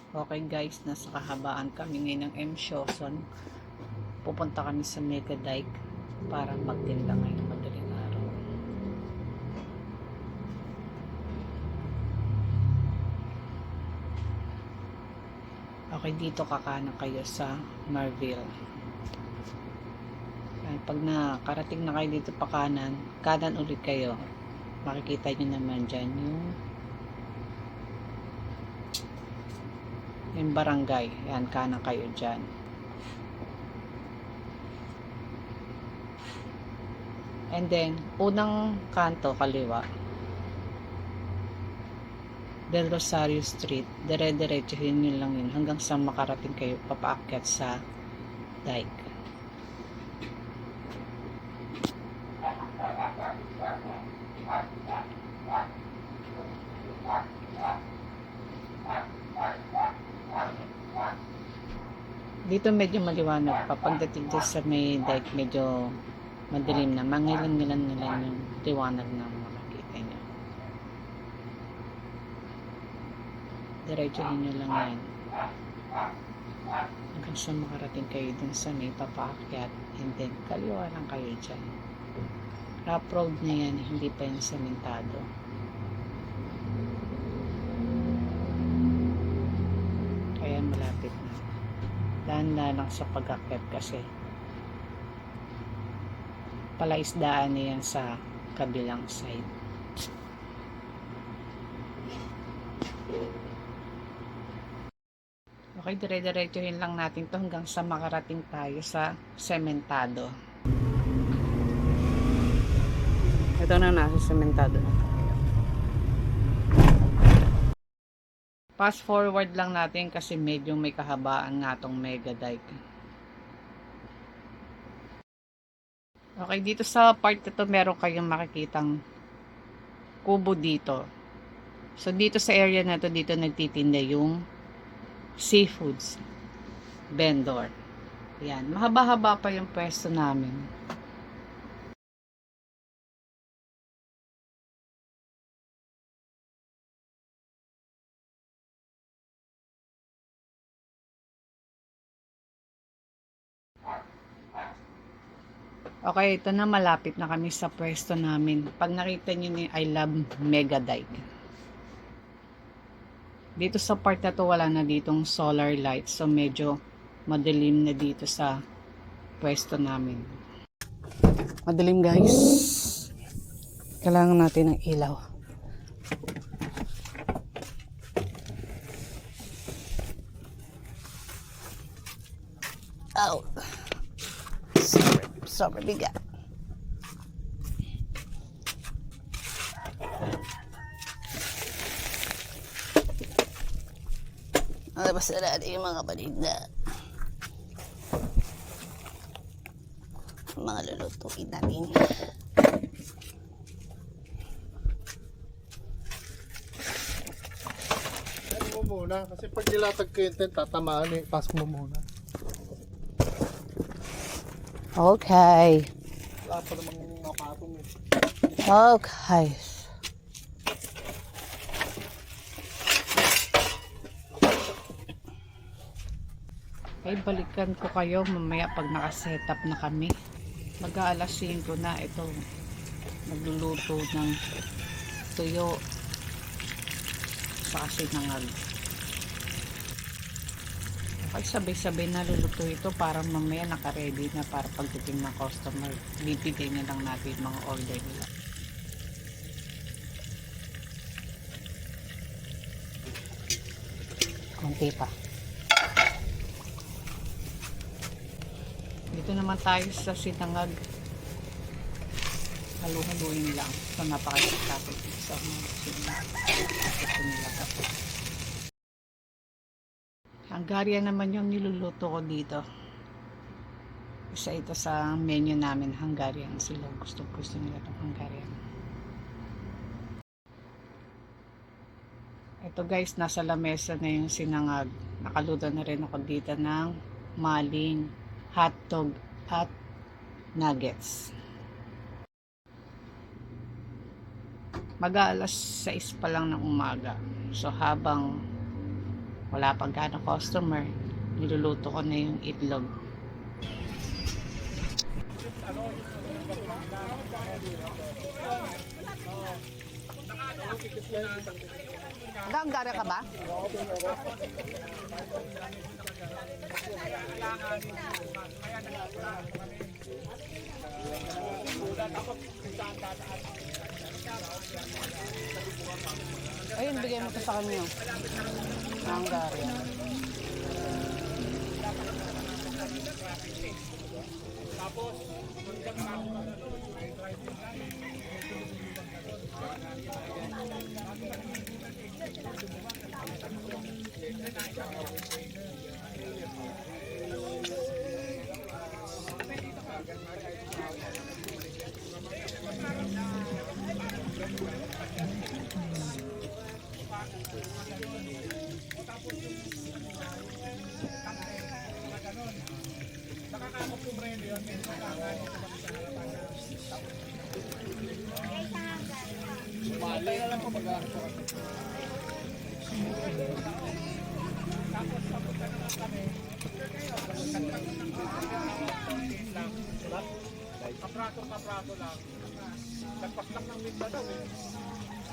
Okay guys, nasa kahabaan kami ngayon ng M. Shoson. Pupunta kami sa Mega Dike para magtinda ngayong madaling araw. Okay, dito kakanan kayo sa Marville. Pag nakarating na kayo dito pa kanan, kanan ulit kayo. Makikita nyo naman dyan yung barangay. Yan, kanan kayo dyan. And then, unang kanto, kaliwa. Del Rosario Street. Dire-diretsuhin nyo lang yun hanggang sa makarating kayo papaakyat sa dike. Dito medyo maliwanag pa. Pagdating dyan sa may dike, medyo madilim na. Mangilan-ngilan yung liwanag na makikita nyo. Diretsuhin nyo lang yan. Hanggang sa makarating kayo dun sa may papaakyat. And then, kaliwa lang kayo dyan. Rough road na yan, hindi pa yung sementado. Kaya malapit na. Dahan-dahan lang sa pag-akyat kasi palaisdaan na yan sa kabilang side. Okay, dire-diretsuhin lang natin to hanggang sa makarating tayo sa sementado. Ito na, nasa sementado na tayo. Fast forward lang natin kasi medyo may kahabaan nga tong Mega Dike. Okay, dito sa part na to meron kayong makikitang kubo dito. So dito sa area na to, dito nagtitinda yung seafoods vendor. Yan, mahaba-haba pa yung pwesto namin. Okay, ito na, malapit na kami sa pwesto namin. Pag nakita nyo ni I Love Mega Dike. Dito sa part na to, wala na ditong solar light. So, medyo madilim na dito sa pwesto namin. Madilim guys. Kailangan natin ng ilaw. Oh. Sobrang bigat. Alabas na natin yung mga paninda. Mga lulutuin natin. Ano mo muna? Kasi pag nilatag ko yung tent, tatamaan eh. Pasok mo muna. Okay. Wala pa namang napatong eh. Okay. Ay, balikan ko kayo mamaya pag nakasetup na kami. Mag-aalas 5 na. Ito, nagluluto ng tuyo sa kasinangag. Okay, sabay-sabay na luluto ito para mamaya naka-ready na para pagdating ng customer. Bibigay na lang natin mga order nila. Konti pa. Dito naman tayo sa sinangag. Halu-haluin lang. So, napakasakapit sa mga sinangag. Ito nila ka. Hungarian naman yung niluluto ko dito. Isa ito sa menu namin, Hungarian. Sila gusto nila ng Hungarian. Ito guys, nasa lamesa na yung sinangag. Nakaluto na rin ako dito ng maling, hotdog at nuggets. Mag-aalas 6 pa lang ng umaga. So habang Wala pang gaano customer. Niluluto ko na yung itlog. Hanggang ka ba? Ayun, bigay mo to sa kanya. Hanggarya.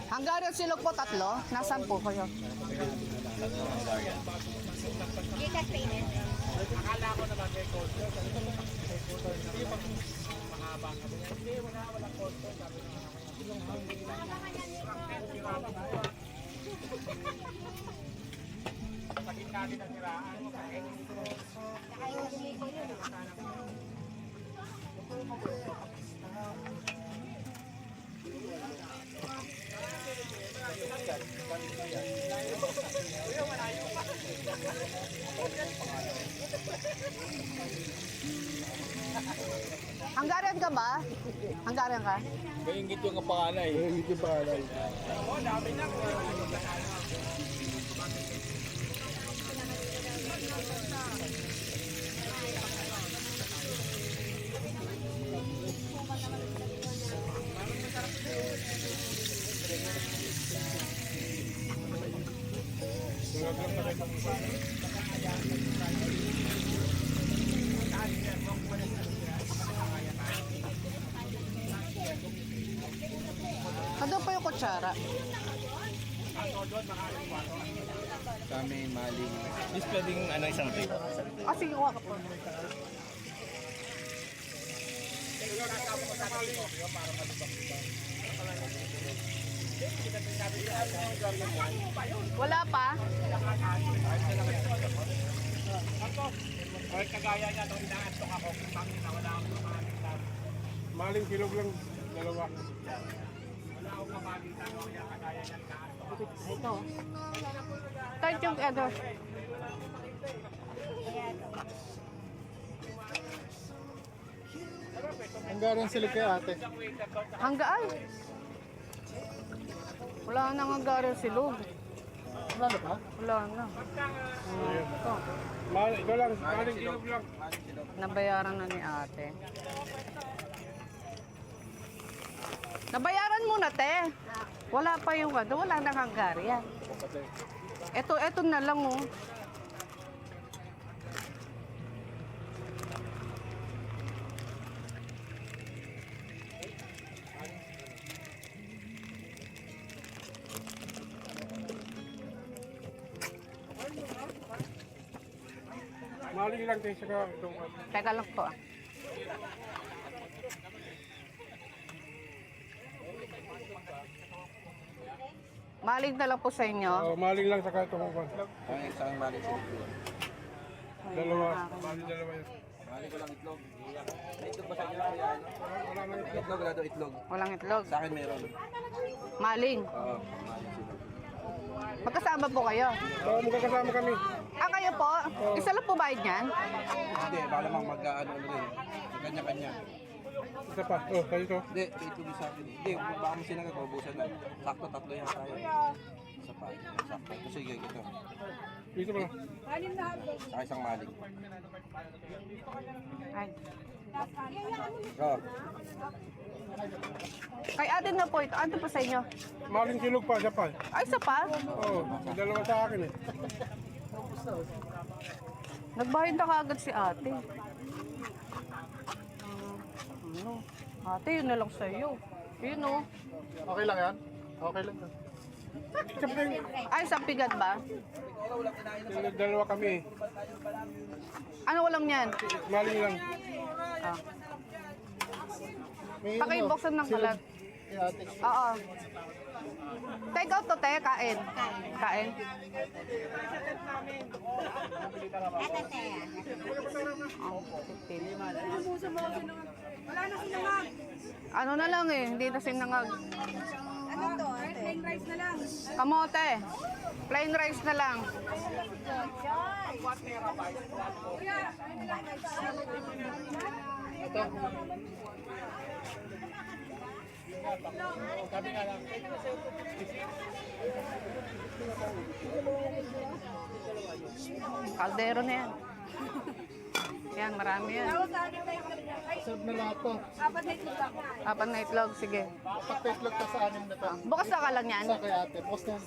Hanggarya silog po 3. Nasaan po kayo? Gikas payment. Hanggaryan ka ba? Hanggaryan ka? Maingit yung panganay. Hindi yung pangalan. Ano pa yung kutsara? Sa amin, maling. Is pwedeng isang plate. Ah, sige, kuha ka po. Wala pa? Maling kilog lang, 2. Ito. Kahit yung ano. Hanggarang silog kay ate. Hanggaan. Wala nang hanggarya silog. Wala na ba? Wala na. Ito. Ito lang, maling kilog lang. Nabayaran na ni ate. Nabayaran muna, te. Wala pa yung ano, wala nang hanggarya. Ito na lang, oh. Maling lang tayo saka itong Teka lang po, ah. Malig na lang po sa inyo. maling lang saka itong upan. Ang isang maling sa itlog. 2. Maling 2 yan. Maling ko lang itlog. May itlog ba sa inyo? Kaya ano? Wala na ito. Itlog, wala daw itlog. Walang itlog. Sa akin meron. Maling. Oo, maling sila. Magkasama po kayo. Oo, magkakasama kami. Ah, kayo po? Isa lang po bayad niyan? Hindi, baka lamang mag-ano rin. Kanya-kanya. Isa pa. Oh, kayo to. Hindi, may itlog sa akin. Hindi, baka mo sinagat, maubusan na. Sakto, 3 yan tayo. Isa pa. Sakto. Ito, sige, ito. Dito mo. Saka isang maling. Ay. Oo. Kay ate na po ito. Ano po sa inyo? Maling kilog pa, isa pa. Ay, isa pa? Oo, 2 sa akin eh. Nagbayad na kaagad si ate. Ano? Ate, yun na lang sa'yo. Yun o. Okay lang yan? Okay lang yan. Ay, sa pigat ba? Dalawa kami. Ano walang yan? Mali lang. Ah. May Pakibuksan ng kalat. Ate. Oo. Take out to, te. Kain. Kain. Oh, 15. Ano na lang eh, hindi na sinangag. Ano to? Plain rice na lang. Kamote. Plain rice na lang. Ito. Sabi nga lang. Kaldero na yan. Yan, marami yan. Serve na lahat to. Apat na itlog, sige. Apat na itlog ka sa anim na to. Bukas na ka lang yan. Isa kay ate. Post na yan.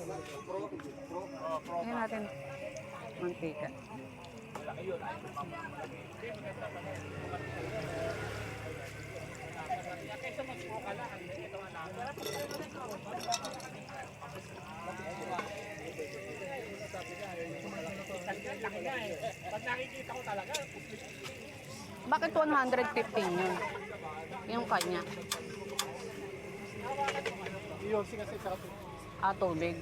Ngayon natin. Mantika. Bakit 115 yun? Yung kanya. Iyo, kasi sa atin. Ah, tubig.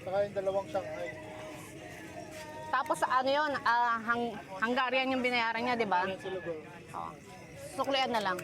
Saka yung dalawang Shanghai. Tapos ano yun, Hungarian yung binayaran niya, di ba? Ayan sila bro. Oo. Suklian na lang.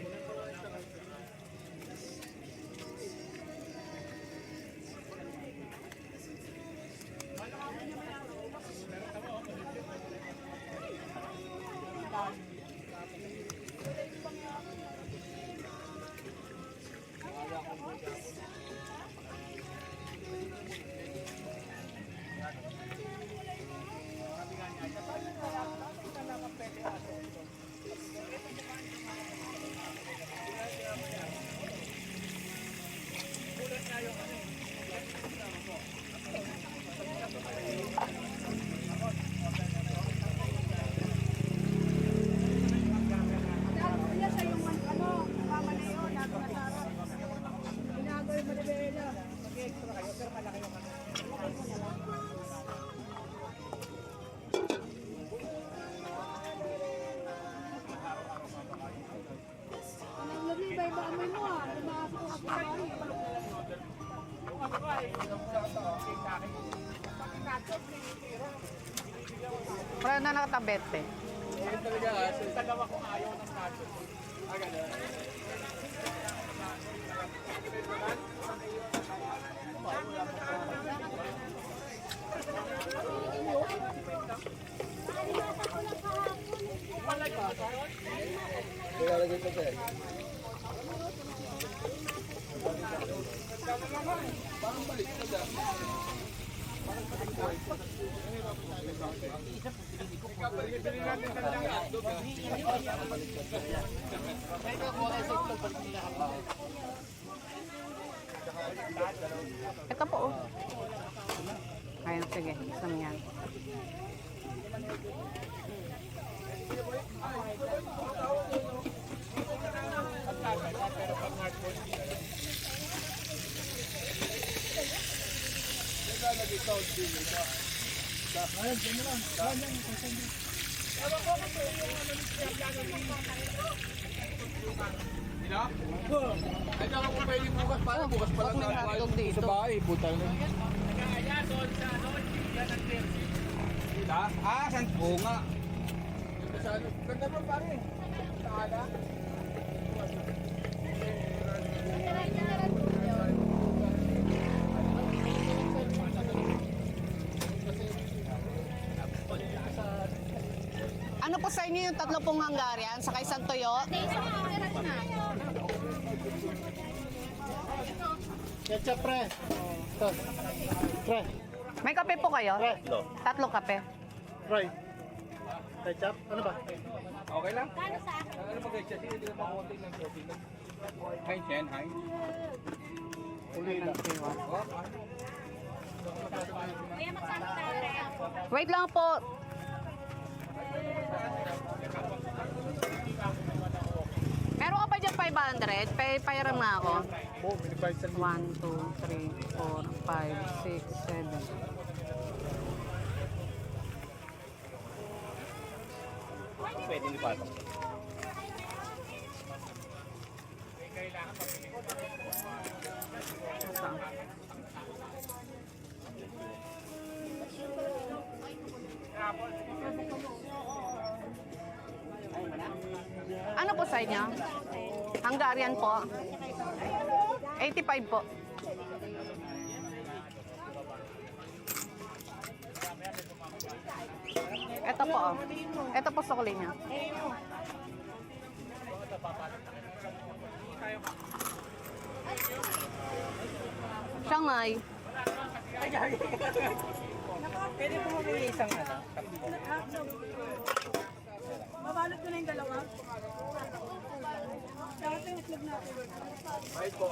Para na nakatabete. Ilalagay ko sa'yo. Ito po, oh. Ayun, sige. Gusto mo yan. Ay, kaka kung pwede bukas, paano bukas pa lang May hotdog dito. sa bahay, puta na. Ah, saan? Oo nga. Ganda pa pare. Saan? Ano po sa inyo yung tatlo pong Hungarian sa isang toyo? Ketchup pre. Ito. Pre. May kape po kayo? No. Tatlong kape. Fry. Ketchup. Ano ba? Okay lang? Kano sa akin? Ano ba guys? Hindi na makunting ng shopping. Hi, Chen. Hi. Uli lang. Oh, Kuya, magsama tayo. Wait lang po. Meron ka pa dyan 500? Pairam nga ako. Oo, binibay sa 1, 2, 3, 4, 5, 6, 7. Pwede hindi pa ito. Ano po sa inyo? Hungarian po. 85 po. Ito po. Oh. Ito po sukli niya. Shanghai. Pwede po mabili isang ano. Mabalot ko na yung dalawa. Tsaka ito yung itlog natin. Ay po.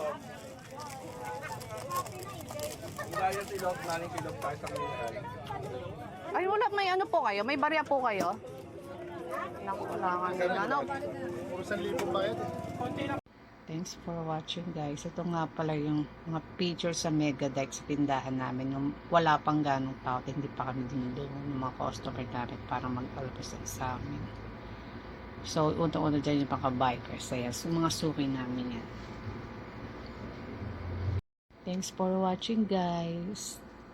Wala yung silog, naling silog tayo sa mga. Ay, wala. May ano po kayo? May barya po kayo? Naku, wala nga nila. Ano? Puro 1,000 bayad eh. Thanks for watching, guys. Ito nga pala yung mga pictures sa Mega Deck sa tindahan namin. Yung wala pang ganong tao, hindi pa kami dinulungan ng mga customer namin para mag-alpas sa amin. So, unang-una dyan yung paka-bikers. Ayan, so mga suki namin yan. Thanks for watching, guys.